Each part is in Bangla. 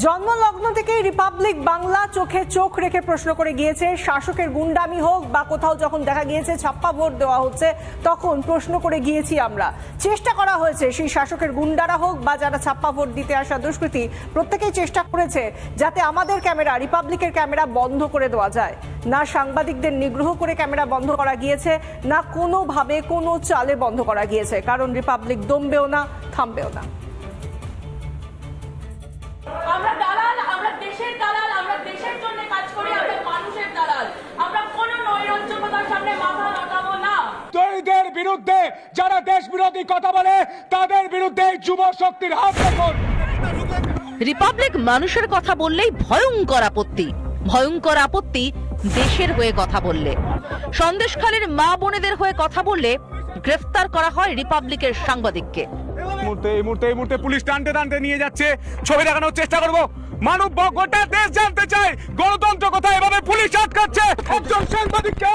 জন্মলগ্ন থেকে রিপাবলিক বাংলা চোখে চোখ রেখে প্রশ্ন করে গিয়েছে। শাসকের গুন্ডামি হোক বা কোথাও যখন দেখা গিয়েছে ছাপ্পা ভোট দেওয়া হচ্ছে তখন প্রশ্ন করে গিয়েছি আমরা। চেষ্টা করা হয়েছে সেই শাসকের গুন্ডারা হোক বা যারা ছাপ্পা ভোট দিতে আসা দুষ্কৃতী, প্রত্যেকেই চেষ্টা করেছে যাতে আমাদের ক্যামেরা, রিপাবলিকের ক্যামেরা বন্ধ করে দেওয়া যায়। না সাংবাদিকদের নিগ্রহ করে ক্যামেরা বন্ধ করা গিয়েছে, না কোনোভাবে কোনো চালে বন্ধ করা গিয়েছে, কারণ রিপাবলিক দমবেও না, থামবেও না। আমরা দালাল, আমরা দেশের দালাল, আমরা দেশের জন্য কাজ করি, আমরা মানুষের দালাল। আমরা কোনো নৈরাজ্যতার সামনে মাথা নামাবো না। দলিতদের বিরুদ্ধে যারা দেশ বিরোধী কথা বলে তাদের বিরুদ্ধে যুব শক্তির হাত দেখুন। রিপাবলিক মানুষের কথা বললেই ভয়ঙ্কর আপত্তি, ভয়ঙ্কর আপত্তি দেশের হয়ে কথা বললে। সন্দেশখালীর মা বোনেদের হয়ে কথা বললে গ্রেফতার করা হয় রিপাবলিকের সাংবাদিককে। এই মুহূর্তে পুলিশ টানতে নিয়ে যাচ্ছে, ছবি দেখানোর চেষ্টা করব। মানব গোটা দেশ জানতে চায় গণতন্ত্র কোথায়, এভাবে পুলিশ আটকাচ্ছে। একজন সাংবাদিককে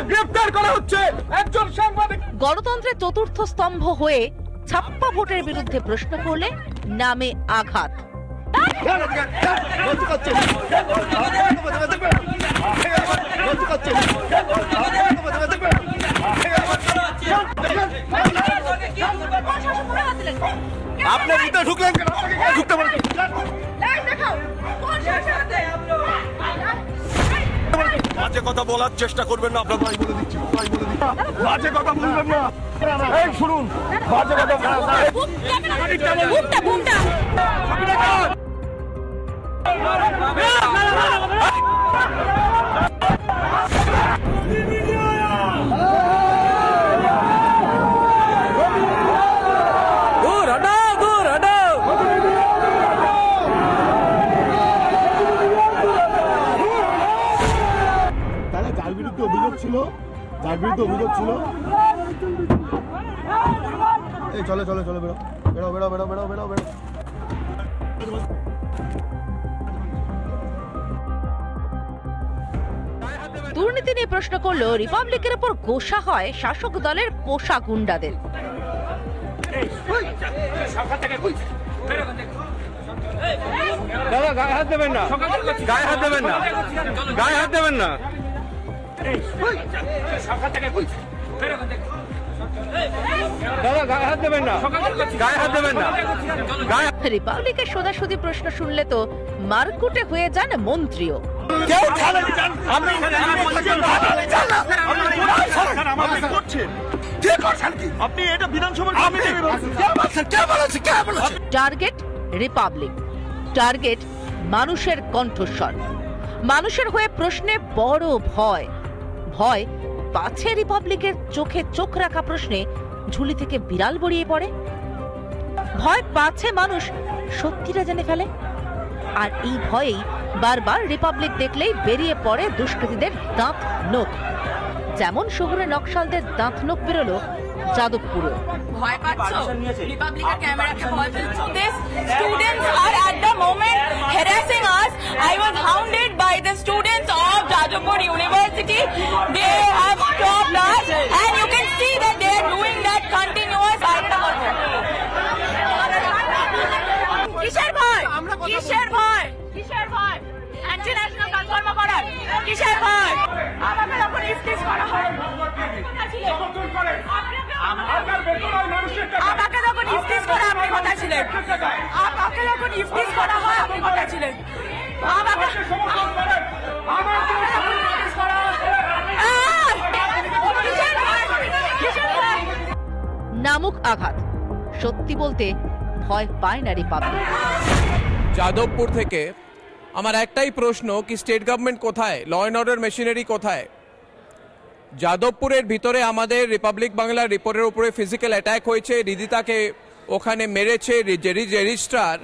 গ্রেফতার করা হচ্ছে, একজন সাংবাদিক। গণতন্ত্রের চতুর্থ স্তম্ভ হয়ে ছাপ্পা ভোটের বিরুদ্ধে প্রশ্ন করলে নামে আঘাত। আপনি ভিতরে ঢুকলেন কেন? ঢুকতে বলেন। বাজে কথা বলার চেষ্টা করবেন না, আপনার ভাই বলে দিচ্ছি, বাজে কথা বলবেন না। এই শুনুন, বাজে কথা যার বিরুদ্ধে অভিযোগ ছিল। এই চলে বেরো। দুর্নীতি নিয়ে প্রশ্ন করলো রিপাবলিকের উপর গোসা হয় শাসক দলের পোষা গুন্ডাদের। দাদা গায়ে হাত দেবেন না, গায়ে হাত দেবেন না, গায়ে হাত দেবেন না। রিপাবলিকের সোজাসুজি প্রশ্ন শুনলে তো মারকুটে হয়ে যান মন্ত্রীও। টার্গেট রিপাবলিক, টার্গেট মানুষের কণ্ঠস্বর। মানুষের হয়ে প্রশ্নে বড় ভয়, ভয় পাছে রিপাবলিকের চোখে চোখ রাখা প্রশ্নে ঝুলি থেকে বিড়াল বেরিয়ে পড়ে। ভয় পাছে মানুষ সত্যিটা জেনে ফেলে। আর এই ভয়েই বারবার রিপাবলিক দেখলেই বেরিয়ে পড়ে দুষ্কৃতীদের দাঁত নোখ। যেমন শহরে নকশালদের দাঁত নোখ বেরোলো যাদবপুরে। ভয় পাচ্ছ? রিপাবলিকের ক্যামেরাকে ভয় পাচ্ছ? These students are at the moment harassing us. I was hounded by the students of Jadavpur University. They have stopped us and you can see that they are doing that continuous. কিসের ভয়? কিসের ভয়? কিসের ভয়? ইন্টারন্যাশনাল কনফার্ম করার কিসের ভয়? আমাকে যখন ইফতিস করা হয়, আমাকে যখন ইফতিস করা আপনি কথা ছিলেন, আমাকে যখন ইফতিস করা হয় আপনি কথা ছিলেন, নামুক আঘাত। সত্যি বলতে ভয় পায় না রিপাবলিক। যাদবপুর থেকে আমার একটাই প্রশ্ন, কি স্টেট গভর্নমেন্ট কোথায়, ল অ্যান্ড অর্ডার মেশিনারি কোথায়? যাদবপুরের ভিতরে আমাদের রিপাবলিক বাংলার রিপোর্টের উপরে ফিজিক্যাল অ্যাটাক হয়েছে, রিদিতাকে ওখানে মেরেছে রেজিস্ট্রার,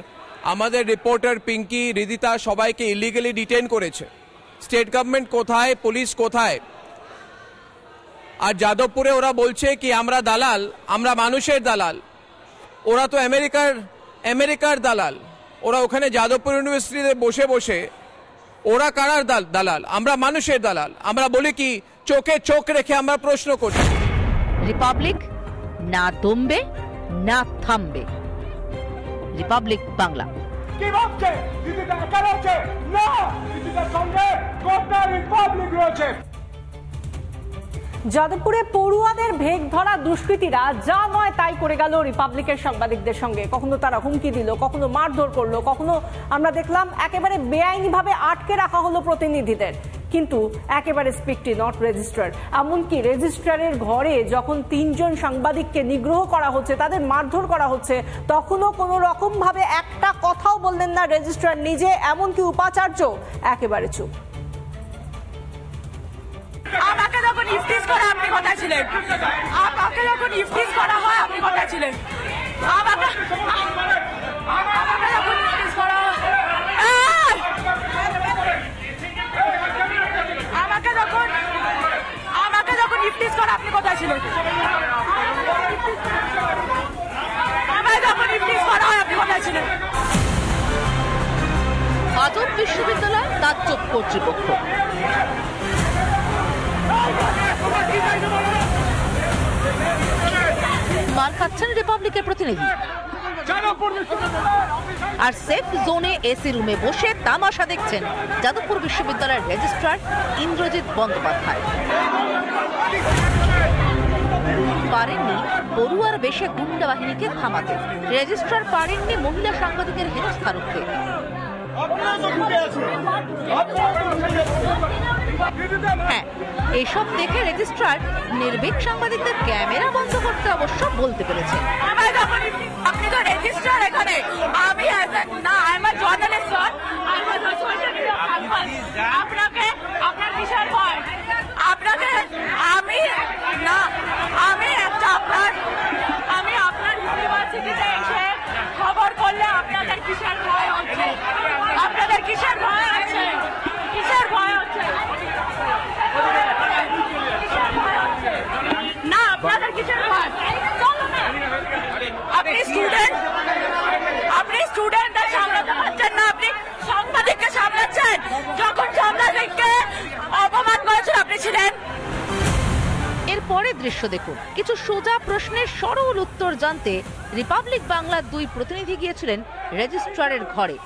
আমাদের রিপোর্টার পিঙ্কি, রিদিতা সবাইকে ইলিগালি ডিটেইন করেছে। স্টেট গভর্নমেন্ট কোথায়, পুলিশ কোথায়? আর যাদবপুরে ওরা বলছে কি আমরা দালাল, আমরা মানুষের দালাল। ওরা তো আমেরিকার দালাল। ওরা ওখানে যাদবপুর ইউনিভার্সিটিতে বসে বসে ওরা কারার দালাল, আমরা মানুষের দালাল। আমরা বলি কি চোখে চোখ রেখে আমরা প্রশ্ন করছি। রিপাবলিক না দমবে না থামবে। রিপাবলিক বাংলা। কি ভাবছে দিদিটা একা রয়েছে? না, দিদিটার সঙ্গে গোটা রিপাবলিক রয়েছে। যাদবপুরে পড়ুয়াদের ভেগ ধরা দুষ্কৃতীরা যা নয় তাই করে গেল রিপাবলিকের সাংবাদিকদের সঙ্গে। কখনো তারা হুমকি দিল, কখনো মারধর করলো, কখনো আমরা দেখলাম একেবারে বেআইনিভাবে আটকে রাখা হলো প্রতিনিধিদের। কিন্তু একেবারে স্পিকটি নট রেজিস্ট্রার। এমনকি রেজিস্ট্রারের ঘরে যখন 3 জন সাংবাদিককে নিগ্রহ করা হচ্ছে, তাদের মারধর করা হচ্ছে, তখনও কোনো রকম ভাবে একটা কথাও বললেন না রেজিস্ট্রার নিজে, এমনকি উপাচার্য একেবারে চুপ। আমাকে যখন ইফতিস করা আপনি কথা ছিলেন, আমাকে যখন ইফতিস করা হয় আপনি কথা ছিলেন, আমাকে যখন ইফতিস করা হয়, আমাকে যখন ইফতিস করা আপনি কথা ছিলেন, আমাকে যখন ইফতিস করা হয় আপনি কথা ছিলেন। যাদব বিশ্ববিদ্যালয় তাজ্জব কর্তৃপক্ষ। মার খাচ্ছেন রিপাবলিকের প্রতিনিধি, আর সেফ জোনে এসি রুমে বসে তামাশা দেখছেন যাদবপুর বিশ্ববিদ্যালয়ের রেজিস্ট্রার ইন্দ্রজিৎ বন্দ্যোপাধ্যায়। পারেননি পড়ুয়ার বেশে গুন্ডা বাহিনীকে থামাতে, রেজিস্ট্রার পারেননি মহিলা সাংবাদিকের হেনস্থা রুখতে। হ্যাঁ, এসব দেখে রেজিস্ট্রার নির্ভীক সাংবাদিকদের ক্যামেরা বন্ধ করতে অবশ্য বলতে পেরেছে। আপনি তো রেজিস্ট্রার এখানে, আমি না, I am a journalist sir, I am a আপনাকে আপনার কিসের ভয়? আপনাকে আমি না, আমি একটা আমি আপনার ইউনিভার্সিটিতে এসে খবর করলে আপনাদের কিসের ভয় হচ্ছে? আপনাদের কিসের ভয় আছে? কিসের ভয় হচ্ছে? না, আপনাদের কিসের ভয়? আপনি স্টুডেন্টদের সামলাতে পারছেন না, আপনি সাংবাদিককে সামলাচ্ছেন। যখন সাংবাদিককে অপমান করেছেন আপনি ছিলেন। এরপরে দৃশ্য দেখুন। কিছু সোজা প্রশ্নের সরল উত্তর জানতে রিপাবলিক বাংলার 2 প্রতিনিধি গিয়েছিলেন রেজিস্ট্রারের ঘরে।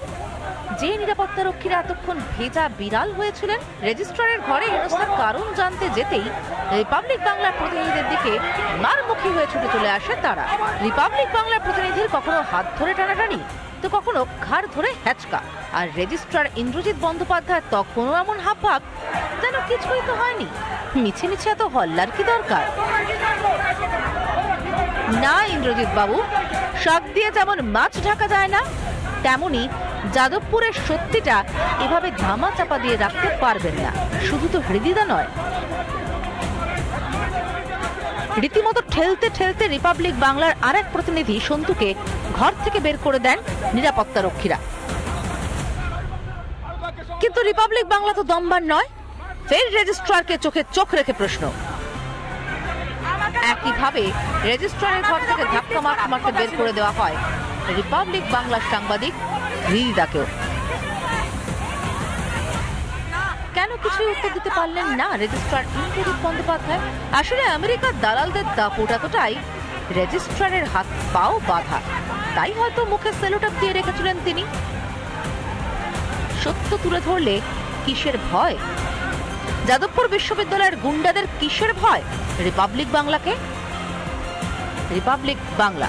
যে নিরাপত্তারক্ষীরা এতক্ষণ ভেজা বিড়াল হয়েছিলেন, রেজিস্ট্রারের ঘরে হেনস্থার কারণ জানতে যেতেই রিপাবলিক বাংলার প্রতিনিধিদের দিকে মারমুখী হয়ে ছুটে চলে আসে তারা। রিপাবলিক বাংলার প্রতিনিধির কখনো হাত ধরে টানাটানি, তো কখনো ঘাড় ধরে হ্যাচকা, আর রেজিস্ট্রার ইন্দ্রজিৎ বন্দ্যোপাধ্যায় তখনও এমন হাবভাব যেন কিছুই তো হয়নি। মিছে মিছে এত হল্লার কি দরকার? না ইন্দ্রজিৎ বাবু, শাক দিয়ে যেমন মাছ ঢাকা যায় না, তেমনি যাদবপুরের সত্যিটা এভাবে ধামা চাপা দিয়ে রাখতে পারবেন না। শুধু তো হৃদিদা নয়, রীতিমতো ঠেলতে ঠেলতে রিপাবলিক বাংলার আরেক প্রতিনিধি সন্তুকে ঘর থেকে বের করে দেন নিরাপত্তা রক্ষীরা। কিন্তু রিপাবলিক বাংলা তো দমবার নয়, ফের রেজিস্ট্রারকে চোখে চোখ রেখে প্রশ্ন। একইভাবে রেজিস্ট্রারের ঘর থেকে ধাক্কা মারতে মারতে বের করে দেওয়া হয় রিপাবলিক বাংলার সাংবাদিক হৃদিদাকেও। কেন কিছুই উত্তর দিতে পারলেন না রেজিস্ট্রার ইন্দ্রজিৎ বন্দ্যোপাধ্যায়? আসলে আমেরিকার দালালদের দাপট এতটাই, রেজিস্ট্রারের হাত পাও বাঁধা, তাই হয়তো মুখে সেলোটেপ দিয়ে রেখেছিলেন তিনি। সত্য তুলে ধরলে কিসের ভয়? যাদবপুর বিশ্ববিদ্যালয়ের গুন্ডাদের কিসের ভয় রিপাবলিক বাংলাকে? রিপাবলিক বাংলা।